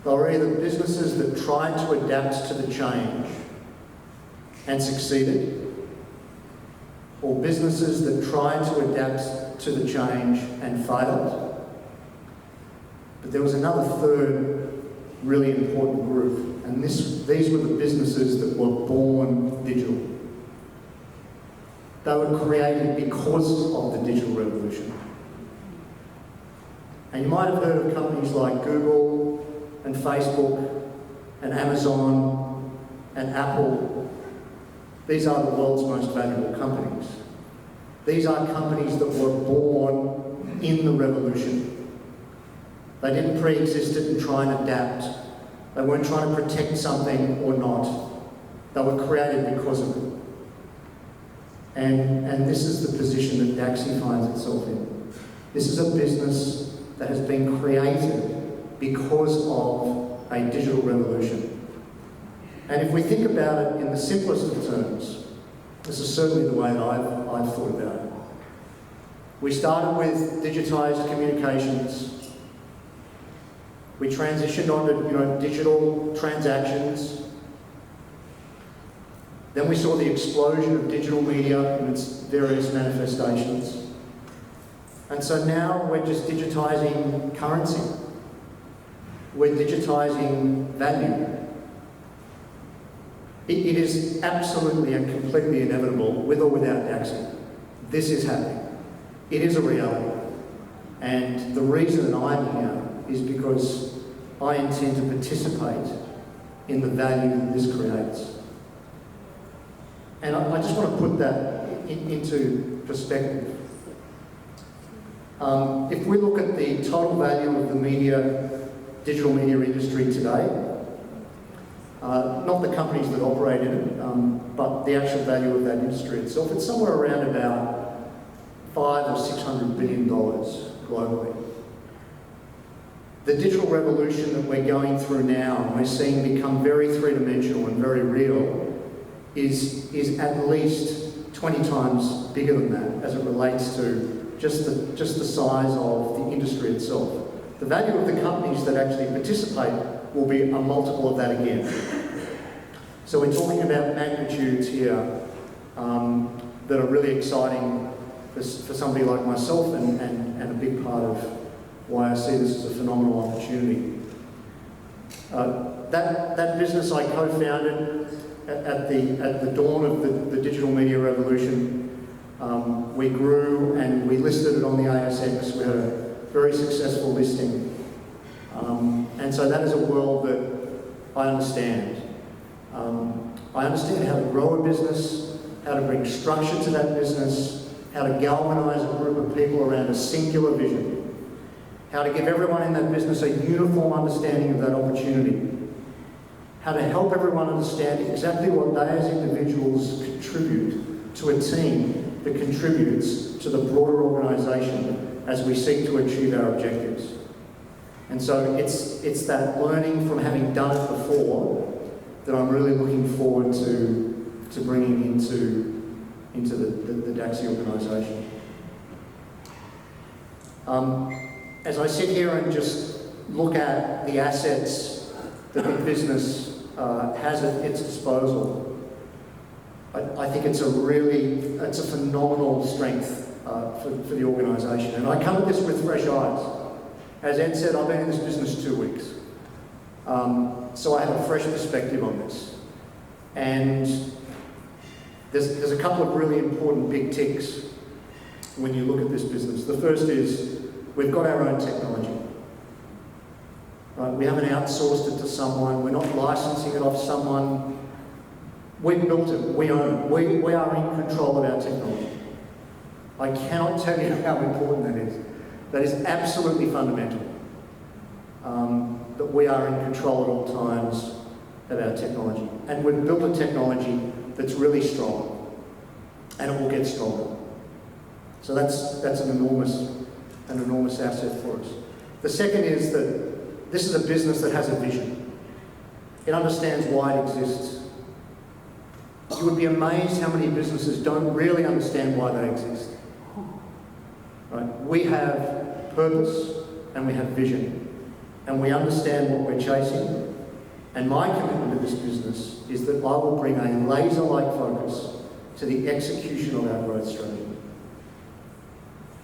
They were either businesses that tried to adapt to the change and succeeded, or businesses that tried to adapt to the change and failed. But there was another third really important group, and these were the businesses that were born digital. They were created because of the digital revolution. And you might have heard of companies like Google and Facebook and Amazon and Apple. These are the world's most valuable companies. These are companies that were born in the revolution. They didn't pre-exist it and try and adapt. They weren't trying to protect something or not. They were created because of it. And this is the position that Dacxi finds itself in. This is a business that has been created because of a digital revolution. And if we think about it in the simplest of terms, this is certainly the way that I've thought about it. We started with digitised communications. We transitioned onto digital transactions. Then we saw the explosion of digital media in its various manifestations. And so now we're just digitising currency. We're digitising value. It is absolutely and completely inevitable, with or without Dacxi. This is happening. It is a reality. And the reason that I'm here is because I intend to participate in the value that this creates. And I just want to put that into perspective. If we look at the total value of the digital media industry today, not the companies that operate in it, but the actual value of that industry itself, it's somewhere around about $500 or $600 billion globally. The digital revolution that we're going through now, and we're seeing become very three-dimensional and very real, is at least 20 times bigger than that as it relates to just the size of the industry itself. The value of the companies that actually participate will be a multiple of that again. So we're talking about magnitudes here that are really exciting for somebody like myself and a big part of why I see this as a phenomenal opportunity. That business I co-founded at the dawn of the digital media revolution. We grew and we listed it on the ASX. We had a very successful listing. And so that is a world that I understand. I understand how to grow a business, how to bring structure to that business, how to galvanise a group of people around a singular vision, how to give everyone in that business a uniform understanding of that opportunity, how to help everyone understand exactly what they as individuals contribute to a team that contributes to the broader organisation as we seek to achieve our objectives. And so it's that learning from having done it before that I'm really looking forward to bringing into the Dacxi organisation. As I sit here and just look at the assets that the business has at its disposal, I think it's a phenomenal strength for the organisation. And I come at this with fresh eyes. As Ed said, I've been in this business 2 weeks. So I have a fresh perspective on this. And there's a couple of really important big ticks when you look at this business. The first is we've got our own technology. Right? We haven't outsourced it to someone. We're not licensing it off someone. We built it. We own it. We are in control of our technology. I cannot tell you how important that is. That is absolutely fundamental. That we are in control at all times of our technology. And we've built a technology that's really strong. And it will get stronger. So that's an enormous asset for us. The second is that this is a business that has a vision. It understands why it exists. You would be amazed how many businesses don't really understand why they exist. Right? We have purpose and we have vision. And we understand what we're chasing. And my commitment to this business is that I will bring a laser-like focus to the execution of our growth strategy.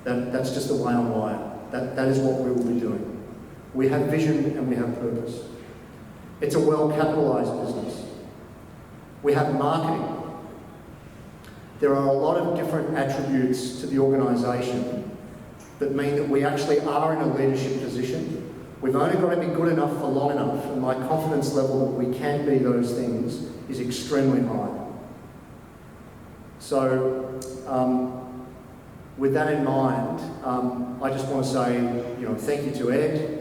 That's just the way I'm wired. That is what we will be doing. We have vision and we have purpose. It's a well-capitalised business. We have marketing. There are a lot of different attributes to the organisation that mean that we actually are in a leadership position. We've only got to be good enough for long enough, and my confidence level that we can be those things is extremely high. So, with that in mind, I just want to say, thank you to Ed.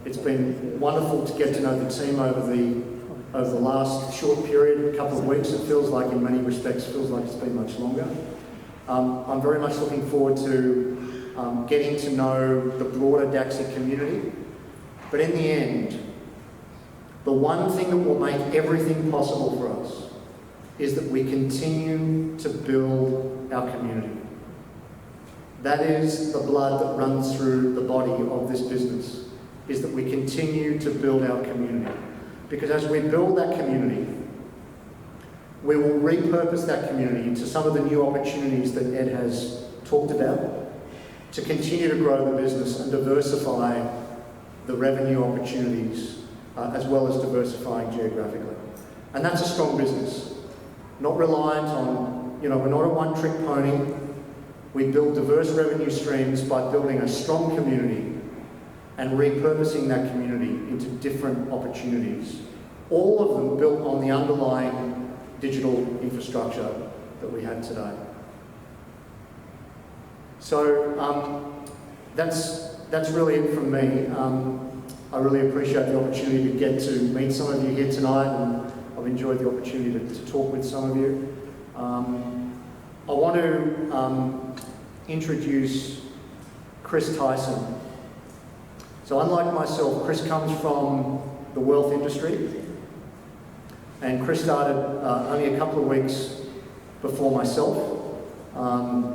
It's been wonderful to get to know the team over the last short period, a couple of weeks. It feels like, in many respects, feels like it's been much longer. I'm very much looking forward to getting to know the broader Dacxi community. But in the end, the one thing that will make everything possible for us is that we continue to build our community. That is the blood that runs through the body of this business, is that we continue to build our community. Because as we build that community, we will repurpose that community into some of the new opportunities that Ed has talked about to continue to grow the business and diversify the revenue opportunities as well as diversifying geographically. And that's a strong business. Not reliant on, we're not a one-trick pony. We build diverse revenue streams by building a strong community and repurposing that community into different opportunities. All of them built on the underlying digital infrastructure that we have today. So that's really it from me. I really appreciate the opportunity to get to meet some of you here tonight, and I've enjoyed the opportunity to talk with some of you. I want to introduce Chris Tyson. So unlike myself, Chris comes from the wealth industry, and Chris started only a couple of weeks before myself.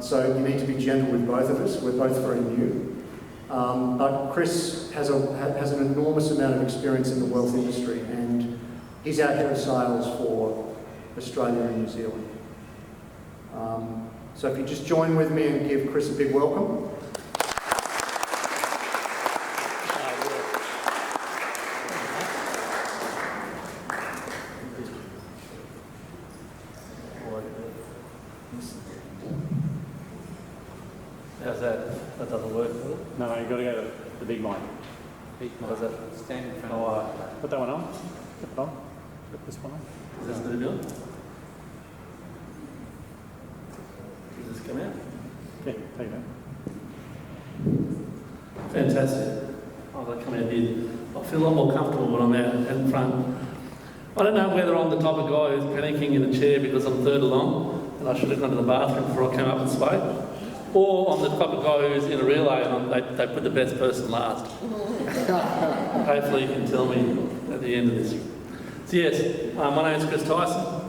So you need to be gentle with both of us. We're both very new. But Chris has an enormous amount of experience in the wealth industry, and he's our head of sales for Australia and New Zealand. So if you just join with me and give Chris a big welcome. How's that? That doesn't work, does it? No, you've got to go to the big mic. How's that? Stand in front of Put that one on. Put it on. Put this one on. Is this going to do it? Does this come out? Yeah, take it out. Fantastic. Oh, they come out here. I feel a lot more comfortable when I'm out in front. I don't know whether I'm the type of guy who's panicking in a chair because I'm third along and I should have gone to the bathroom before I came up and spoke. Or I'm the type of guy who's in a relay and they put the best person last. Hopefully you can tell me at the end of this. So yes, my name is Chris Tyson.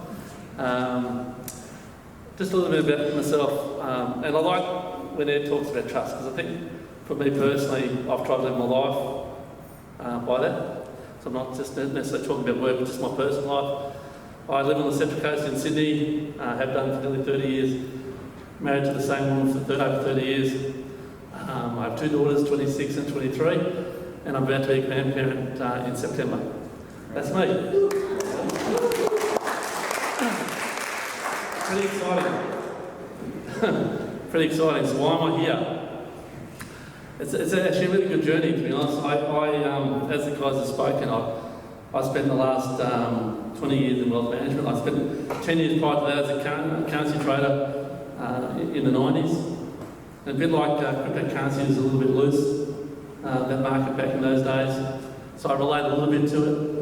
Just a little bit about myself. And I like when Ed talks about trust, because I think for me personally, I've tried to live my life by that. So I'm not just necessarily talking about work, but just my personal life. I live on the Central Coast in Sydney, have done for nearly 30 years. Married to the same woman for over 30 years. I have two daughters, 26 and 23, and I'm about to be a grandparent in September. That's me. Pretty exciting. Pretty exciting. So why am I here? It's actually a really good journey, to be honest. As the guys have spoken, I spent the last 20 years in wealth management. I spent 10 years prior to that as a currency trader in the 90s. And a bit like cryptocurrency was a little bit loose, that market back in those days. So I relate a little bit to it.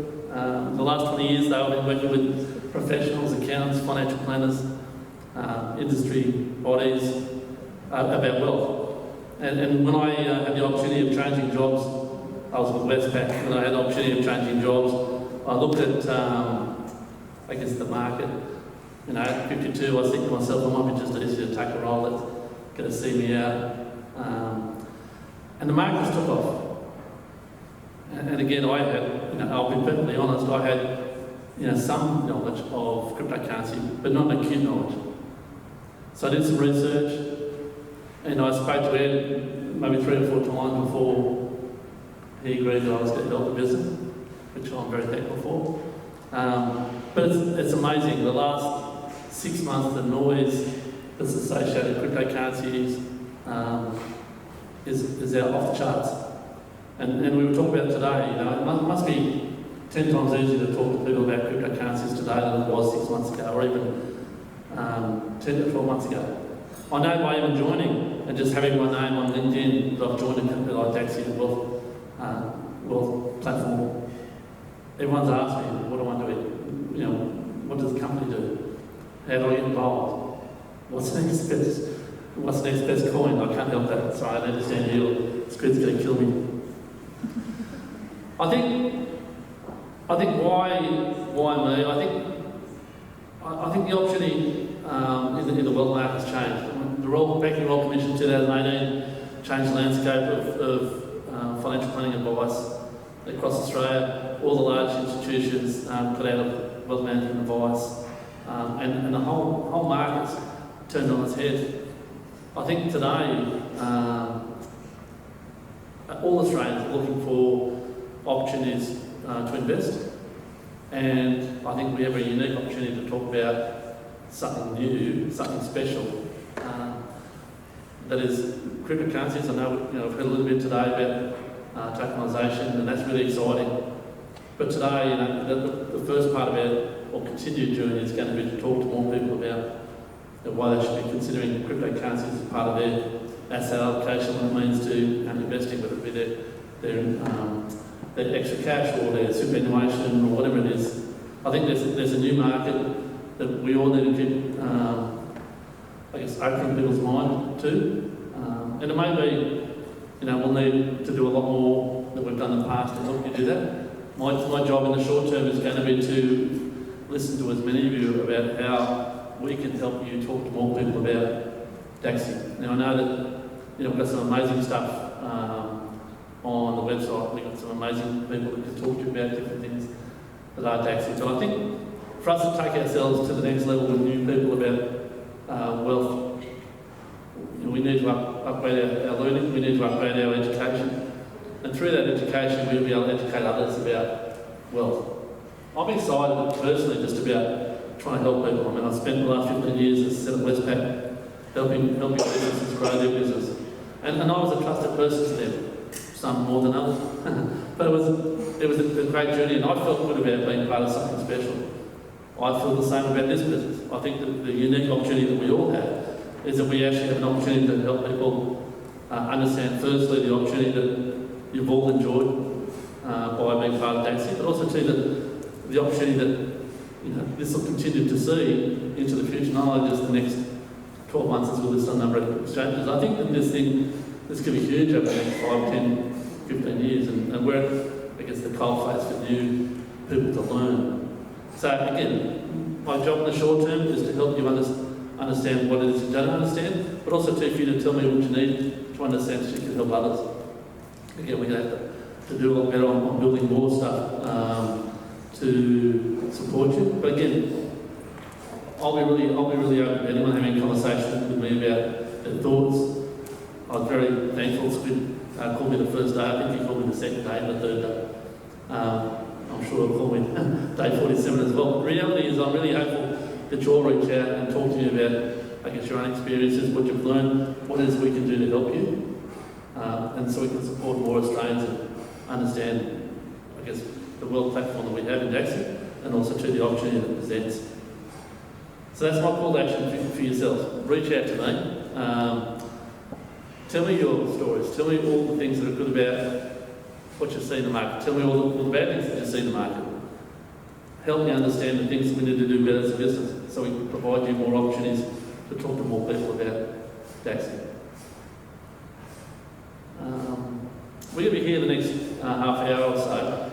The last 20 years, though, I've been working with professionals, accountants, financial planners, industry bodies about wealth. And when I had the opportunity of changing jobs, I was with Westpac, and I had the opportunity of changing jobs. I looked at, I guess, the market. You know, at 52, I was thinking to myself, it might be just easier to take a role that's going to see me out. And the market just took off. And again, I had, I'll be perfectly honest, I had, some knowledge of cryptocurrency, but not an acute knowledge. So I did some research, and I spoke to Ed maybe 3 or 4 times before he agreed that I was going to help the business, which I'm very thankful for. But it's amazing. The last 6 months, the noise that's associated with cryptocurrencies is out off the charts. And we were talking about today, it must be 10 times easier to talk to people about cryptocurrencies today than it was 6 months ago, or even 10 to 12 months ago. I know by even joining and just having my name on LinkedIn that I've joined a company like Dacxi Wealth platform. Everyone's asked me, what do I do? What does the company do? How do I get involved? What's the next best coin? I can't help that. Sorry, I need to stand here. The screen's going to kill me. I think why me? I think the opportunity in the wealth market has changed. The Royal Banking Royal Commission 2018 changed the landscape of financial planning advice across Australia. All the large institutions got out of wealth management advice, and the whole market's turned on its head. I think today all Australians are looking for opportunities to invest, and I think we have a unique opportunity to talk about something new, something special. That is cryptocurrencies. I know I've heard a little bit today about tokenisation, and that's really exciting. But today, the first part about or continued journey is going to be to talk to more people about why they should be considering cryptocurrencies as part of their asset allocation, what it means to investing, whether it be their extra cash or their superannuation or whatever it is. I think there's a new market that we all need to keep, opening people's mind to. And it may be, we'll need to do a lot more than we've done in the past to help you do that. My job in the short term is going to be to listen to as many of you about how we can help you talk to more people about Dacxi. Now I know that we've got some amazing stuff on the website. We've got some amazing people that can talk to you about different things that are Dacxi. So I think for us to take ourselves to the next level with new people about wealth, we need to upgrade our learning, we need to upgrade our education, and through that education we'll be able to educate others about wealth. I'm excited personally just about trying to help people. I mean, I've spent the last 15 years as at Westpac helping businesses grow their business, and I was a trusted person to them, some more than others, but it was a great journey, and I felt good about being part of something special. I feel the same about this business. I think that the unique opportunity that we all have is that we actually have an opportunity to help people understand, firstly, the opportunity that you've all enjoyed by being part of Dacxi, but also too the opportunity that this will continue to see into the future, not only just the next 12 months as we'll list on a number of exchanges. I think that this could be huge over the next 5, 10, 15 years, and we're at, the coal face for new people to learn. So again, my job in the short term is to help you understand what it is you don't understand, but also for you to tell me what you need to understand so you can help others. Again, we're going to have to do a lot better on building more stuff to support you. But again, I'll be really open to anyone having a conversation with me about their thoughts. I was very thankful. Squid called me the first day. I think he called me the second day and the third day. I'm sure they'll call me day 47 as well. The reality is I'm really hopeful that you'll reach out and talk to me about, I guess, your own experiences, what you've learned, what it is we can do to help you, and so we can support more Australians and understand, I guess, the world platform that we have in Dacxi, and also to the opportunity that it presents. So that's my call to action for yourselves. Reach out to me. Tell me your stories. Tell me all the things that are good about what you see in the market. Tell me all the bad things that you see in the market. Help me understand the things we need to do better as a business so we can provide you more opportunities to talk to more people about Dacxi. We're going to be here the next half hour or so.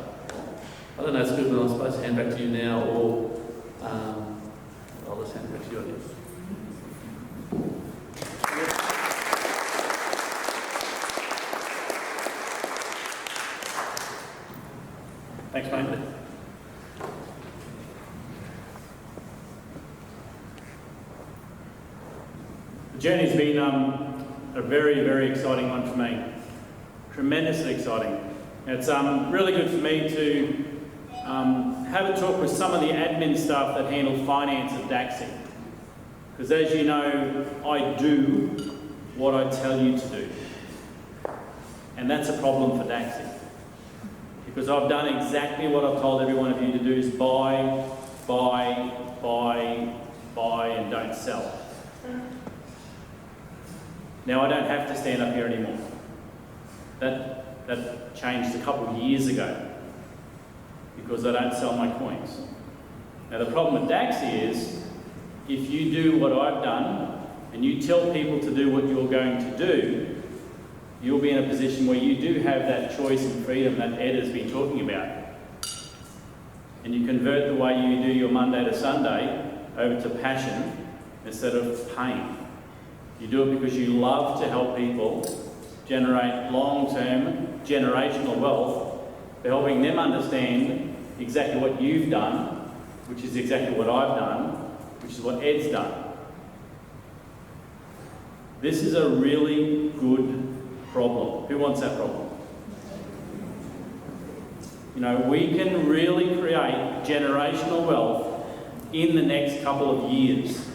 I don't know, it's good, but I'm supposed to hand back to you now, or I'll just hand it back to you, I guess. Thanks, mate. The journey's been a very, very exciting one for me. Tremendously exciting. It's really good for me to have a talk with some of the admin staff that handle finance at Dacxi. Because as you know, I do what I tell you to do. And that's a problem for Dacxi. Because I've done exactly what I've told every one of you to do, is buy, buy, buy, buy, and don't sell. Now I don't have to stand up here anymore. That changed a couple of years ago because I don't sell my coins. Now the problem with Dacxi is, if you do what I've done and you tell people to do what you're going to do, you'll be in a position where you do have that choice and freedom that Ed has been talking about. And you convert the way you do your Monday to Sunday over to passion instead of pain. You do it because you love to help people generate long-term generational wealth by helping them understand exactly what you've done, which is exactly what I've done, which is what Ed's done. This is a really good problem. Who wants that problem? You know, we can really create generational wealth in the next couple of years.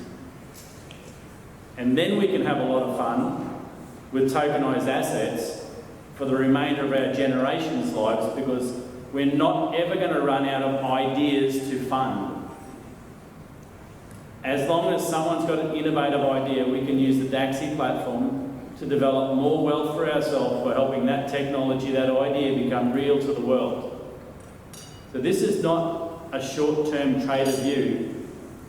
And then we can have a lot of fun with tokenised assets for the remainder of our generation's lives, because we're not ever going to run out of ideas to fund. As long as someone's got an innovative idea, we can use the Dacxi platform to develop more wealth for ourselves by helping that technology, that idea, become real to the world. So this is not a short-term trader view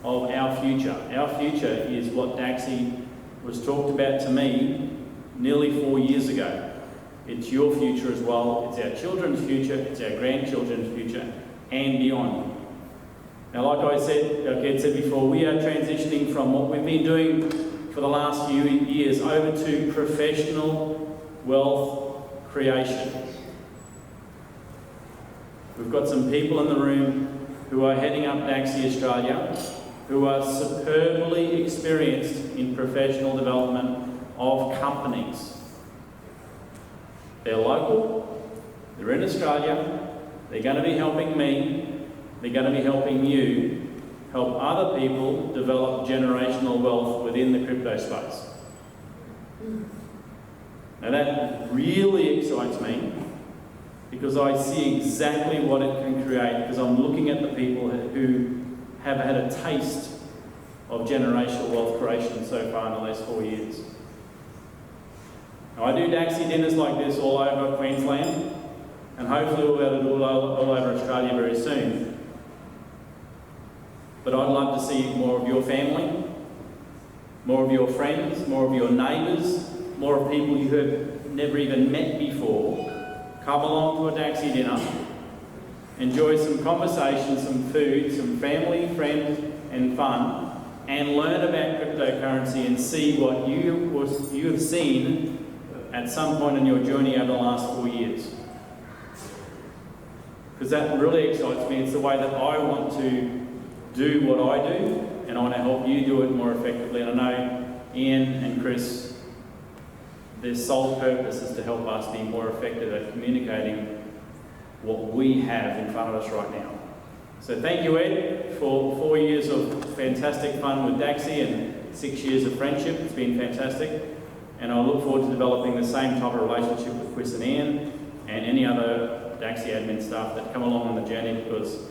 of our future. Our future is what Dacxi was talked about to me nearly 4 years ago. It's your future as well. It's our children's future. It's our grandchildren's future and beyond. Now, like I said, like Ed said before, we are transitioning from what we've been doing for the last few years over to professional wealth creation. We've got some people in the room who are heading up Dacxi Australia, who are superbly experienced in professional development of companies. They're local, they're in Australia, they're going to be helping me, they're going to be helping you help other people develop generational wealth within the crypto space. Now that really excites me, because I see exactly what it can create, because I'm looking at the people who have had a taste of generational wealth creation so far in the last 4 years. Now, I do Dacxi dinners like this all over Queensland, and hopefully we'll be able to do it all over Australia very soon. But I'd love to see more of your family, more of your friends, more of your neighbours, more of people you have never even met before come along to a Dacxi dinner, enjoy some conversation, some food, some family, friends and fun, and learn about cryptocurrency and see what you have seen at some point in your journey over the last 4 years. Because that really excites me. It's the way that I want to do what I do, and I want to help you do it more effectively. And I know Ian and Chris, their sole purpose is to help us be more effective at communicating what we have in front of us right now. So thank you, Ed, for 4 years of fantastic fun with Dacxi and 6 years of friendship. It's been fantastic. And I look forward to developing the same type of relationship with Chris and Ian and any other Dacxi admin staff that come along on the journey, because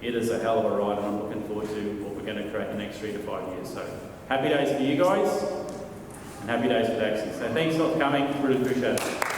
it is a hell of a ride, and I'm looking forward to what we're going to create in the next 3 to 5 years. So happy days for you guys and happy days for Dacxi. So thanks for coming. Really appreciate it.